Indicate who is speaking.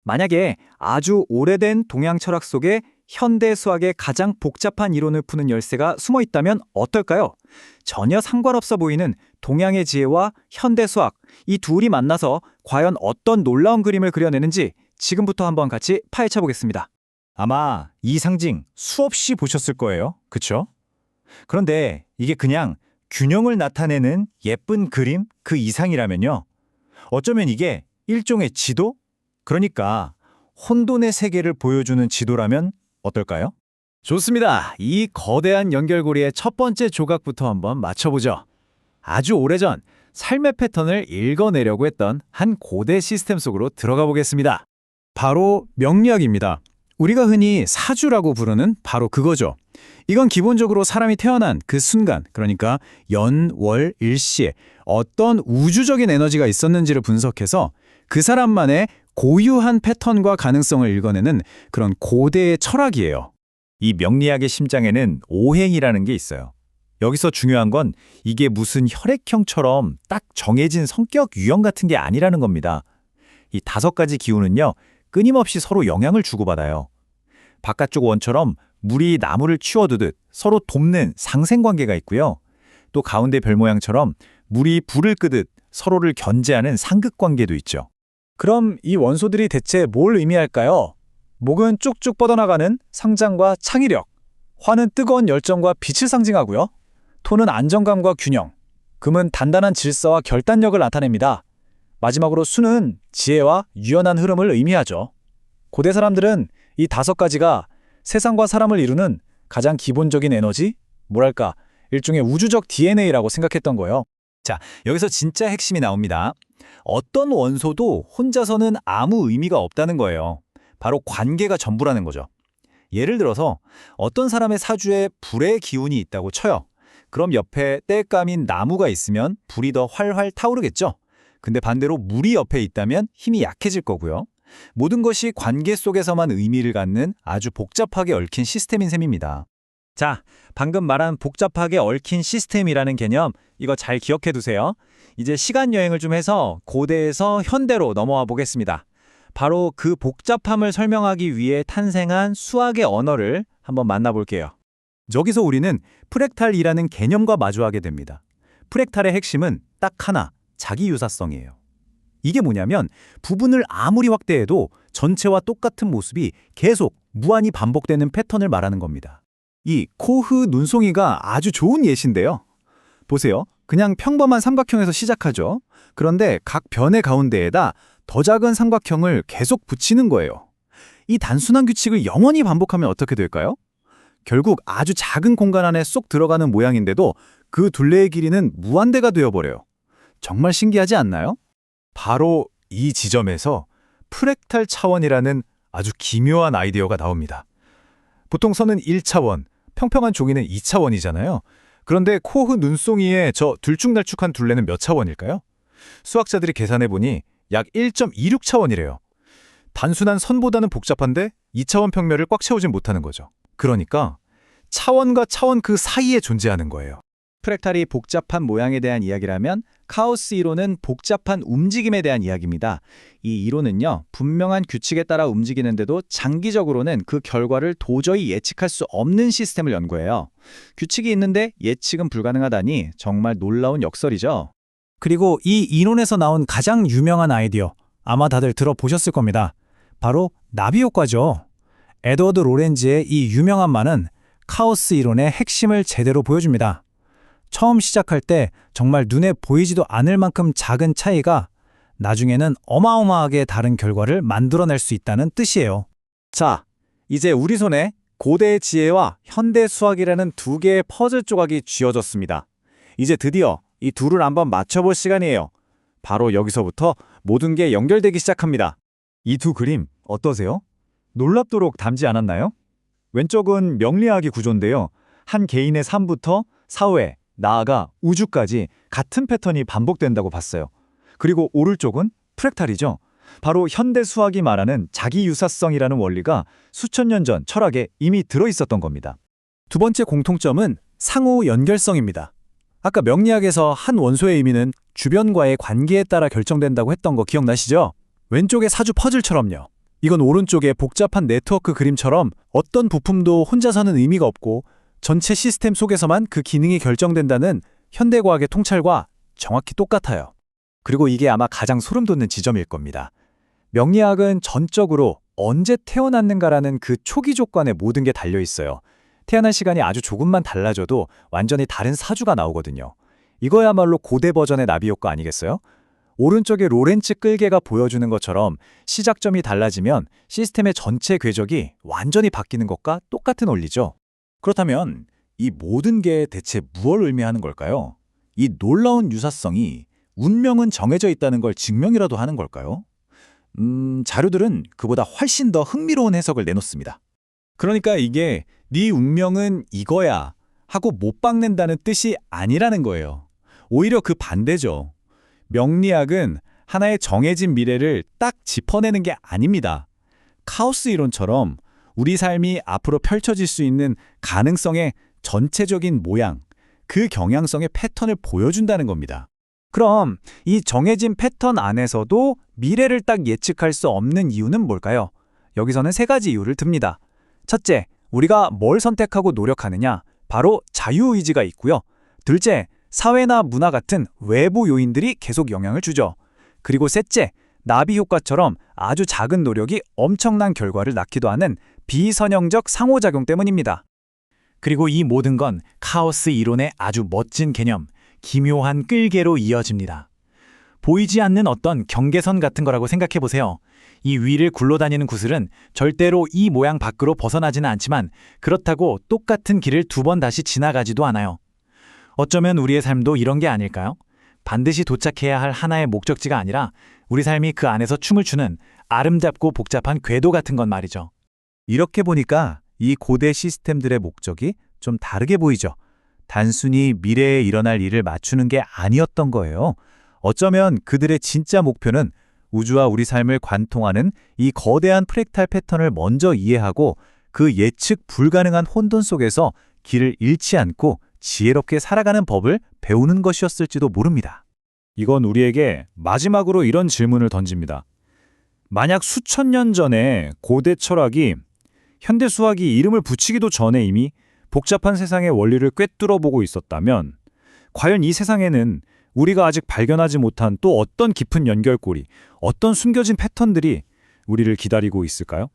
Speaker 1: 만약에 아주 오래된 동양 철학 속에 현대 수학의 가장 복잡한 이론을 푸는 열쇠가 숨어 있다면 어떨까요? 전혀 상관없어 보이는 동양의 지혜와 현대 수학, 이 둘이 만나서 과연 어떤 놀라운 그림을 그려내는지 지금부터 한번 같이 파헤쳐 보겠습니다.
Speaker 2: 아마 이 상징 수없이 보셨을 거예요. 그쵸? 그런데 이게 그냥 균형을 나타내는 예쁜 그림 그 이상이라면요. 어쩌면 이게 일종의 지도? 그러니까 혼돈의 세계를 보여주는 지도라면 어떨까요?
Speaker 1: 좋습니다. 이 거대한 연결고리의 첫 번째 조각부터 한번 맞춰보죠. 아주 오래전 삶의 패턴을 읽어내려고 했던 한 고대 시스템 속으로 들어가 보겠습니다. 바로 명리학입니다. 우리가 흔히 사주라고 부르는 바로 그거죠. 이건 기본적으로 사람이 태어난 그 순간, 그러니까 연, 월, 일시에 어떤 우주적인 에너지가 있었는지를 분석해서 그 사람만의 고유한 패턴과 가능성을 읽어내는 그런 고대의 철학이에요.
Speaker 2: 이 명리학의 심장에는 오행이라는 게 있어요. 여기서 중요한 건 이게 무슨 혈액형처럼 딱 정해진 성격 유형 같은 게 아니라는 겁니다. 이 5가지 기운은요, 끊임없이 서로 영향을 주고받아요. 바깥쪽 원처럼 물이 나무를 치워두듯 서로 돕는 상생관계가 있고요. 또 가운데 별 모양처럼 물이 불을 끄듯 서로를 견제하는 상극관계도 있죠.
Speaker 1: 그럼 이 원소들이 대체 뭘 의미할까요? 목은 쭉쭉 뻗어나가는 상장과 창의력, 화는 뜨거운 열정과 빛을 상징하고요. 토는 안정감과 균형, 금은 단단한 질서와 결단력을 나타냅니다. 마지막으로 수는 지혜와 유연한 흐름을 의미하죠. 고대 사람들은 이 5가지가 세상과 사람을 이루는 가장 기본적인 에너지, 뭐랄까, 일종의 우주적 DNA라고 생각했던 거예요.
Speaker 2: 자, 여기서 진짜 핵심이 나옵니다. 어떤 원소도 혼자서는 아무 의미가 없다는 거예요. 바로 관계가 전부라는 거죠. 예를 들어서 어떤 사람의 사주에 불의 기운이 있다고 쳐요. 그럼 옆에 땔감인 나무가 있으면 불이 더 활활 타오르겠죠. 근데 반대로 물이 옆에 있다면 힘이 약해질 거고요. 모든 것이 관계 속에서만 의미를 갖는 아주 복잡하게 얽힌 시스템인 셈입니다.
Speaker 1: 자, 방금 말한 복잡하게 얽힌 시스템이라는 개념, 이거 잘 기억해 두세요. 이제 시간 여행을 좀 해서 고대에서 현대로 넘어와 보겠습니다. 바로 그 복잡함을 설명하기 위해 탄생한 수학의 언어를 한번 만나볼게요.
Speaker 2: 여기서 우리는 프랙탈이라는 개념과 마주하게 됩니다. 프랙탈의 핵심은 딱 하나, 자기유사성이에요. 이게 뭐냐면 부분을 아무리 확대해도 전체와 똑같은 모습이 계속 무한히 반복되는 패턴을 말하는 겁니다. 이 코흐 눈송이가 아주 좋은 예시인데요. 보세요. 그냥 평범한 삼각형에서 시작하죠. 그런데 각 변의 가운데에다 더 작은 삼각형을 계속 붙이는 거예요. 이 단순한 규칙을 영원히 반복하면 어떻게 될까요? 결국 아주 작은 공간 안에 쏙 들어가는 모양인데도 그 둘레의 길이는 무한대가 되어버려요. 정말 신기하지 않나요? 바로 이 지점에서 프랙탈 차원이라는 아주 기묘한 아이디어가 나옵니다. 보통 선은 1차원, 평평한 종이는 2차원이잖아요. 그런데 코흐 눈송이의 저 들쭉날쭉한 둘레는 몇 차원일까요? 수학자들이 계산해보니 약 1.26차원이래요. 단순한 선보다는 복잡한데 2차원 평면을 꽉 채우진 못하는 거죠. 그러니까 차원과 차원 그 사이에 존재하는 거예요.
Speaker 1: 프랙탈이 복잡한 모양에 대한 이야기라면 카오스 이론은 복잡한 움직임에 대한 이야기입니다. 이 이론은요, 분명한 규칙에 따라 움직이는데도 장기적으로는 그 결과를 도저히 예측할 수 없는 시스템을 연구해요. 규칙이 있는데 예측은 불가능하다니 정말 놀라운 역설이죠. 그리고 이 이론에서 나온 가장 유명한 아이디어, 아마 다들 들어보셨을 겁니다. 바로 나비 효과죠. 에드워드 로렌즈의 이 유명한 말은 카오스 이론의 핵심을 제대로 보여줍니다. 처음 시작할 때 정말 눈에 보이지도 않을 만큼 작은 차이가 나중에는 어마어마하게 다른 결과를 만들어낼 수 있다는 뜻이에요. 자, 이제 우리 손에 고대의 지혜와 현대 수학이라는 2개의 퍼즐 조각이 쥐어졌습니다. 이제 드디어 이 둘을 한번 맞춰볼 시간이에요. 바로 여기서부터 모든 게 연결되기 시작합니다.
Speaker 2: 이 두 그림 어떠세요? 놀랍도록 닮지 않았나요? 왼쪽은 명리학의 구조인데요. 한 개인의 삶부터 사회, 나아가 우주까지 같은 패턴이 반복된다고 봤어요. 그리고 오른쪽은 프랙탈이죠. 바로 현대 수학이 말하는 자기유사성이라는 원리가 수천 년 전 철학에 이미 들어있었던 겁니다.
Speaker 1: 두 번째 공통점은 상호 연결성입니다. 아까 명리학에서 한 원소의 의미는 주변과의 관계에 따라 결정된다고 했던 거 기억나시죠? 왼쪽의 사주 퍼즐처럼요.
Speaker 2: 이건 오른쪽의 복잡한 네트워크 그림처럼 어떤 부품도 혼자서는 의미가 없고 전체 시스템 속에서만 그 기능이 결정된다는 현대과학의 통찰과 정확히 똑같아요.
Speaker 1: 그리고 이게 아마 가장 소름 돋는 지점일 겁니다. 명리학은 전적으로 언제 태어났는가라는 그 초기 조건에 모든 게 달려 있어요. 태어난 시간이 아주 조금만 달라져도 완전히 다른 사주가 나오거든요. 이거야말로 고대 버전의 나비 효과 아니겠어요? 오른쪽의 로렌츠 끌개가 보여주는 것처럼 시작점이 달라지면 시스템의 전체 궤적이 완전히 바뀌는 것과 똑같은 원리죠.
Speaker 2: 그렇다면 이 모든 게 대체 무엇을 의미하는 걸까요? 이 놀라운 유사성이 운명은 정해져 있다는 걸 증명이라도 하는 걸까요? 자료들은 그보다 훨씬 더 흥미로운 해석을 내놓습니다.
Speaker 1: 그러니까 이게 네 운명은 이거야 하고 못 박는다는 뜻이 아니라는 거예요. 오히려 그 반대죠. 명리학은 하나의 정해진 미래를 딱 짚어내는 게 아닙니다. 카오스 이론처럼 우리 삶이 앞으로 펼쳐질 수 있는 가능성의 전체적인 모양, 그 경향성의 패턴을 보여준다는 겁니다. 그럼 이 정해진 패턴 안에서도 미래를 딱 예측할 수 없는 이유는 뭘까요? 여기서는 세 가지 이유를 듭니다. 첫째, 우리가 뭘 선택하고 노력하느냐, 바로 자유의지가 있고요. 둘째, 사회나 문화 같은 외부 요인들이 계속 영향을 주죠. 그리고 셋째, 나비 효과처럼 아주 작은 노력이 엄청난 결과를 낳기도 하는 비선형적 상호작용 때문입니다.
Speaker 2: 그리고 이 모든 건 카오스 이론의 아주 멋진 개념, 기묘한 끌개로 이어집니다. 보이지 않는 어떤 경계선 같은 거라고 생각해 보세요. 이 위를 굴러다니는 구슬은 절대로 이 모양 밖으로 벗어나지는 않지만 그렇다고 똑같은 길을 두 번 다시 지나가지도 않아요. 어쩌면 우리의 삶도 이런 게 아닐까요? 반드시 도착해야 할 하나의 목적지가 아니라 우리 삶이 그 안에서 춤을 추는 아름답고 복잡한 궤도 같은 건 말이죠.
Speaker 1: 이렇게 보니까 이 고대 시스템들의 목적이 좀 다르게 보이죠. 단순히 미래에 일어날 일을 맞추는 게 아니었던 거예요. 어쩌면 그들의 진짜 목표는 우주와 우리 삶을 관통하는 이 거대한 프랙탈 패턴을 먼저 이해하고 그 예측 불가능한 혼돈 속에서 길을 잃지 않고 지혜롭게 살아가는 법을 배우는 것이었을지도 모릅니다.
Speaker 2: 이건 우리에게 마지막으로 이런 질문을 던집니다. 만약 수천 년 전에 고대 철학이 현대 수학이 이름을 붙이기도 전에 이미 복잡한 세상의 원리를 꿰뚫어 보고 있었다면 과연 이 세상에는 우리가 아직 발견하지 못한 또 어떤 깊은 연결고리, 어떤 숨겨진 패턴들이 우리를 기다리고 있을까요?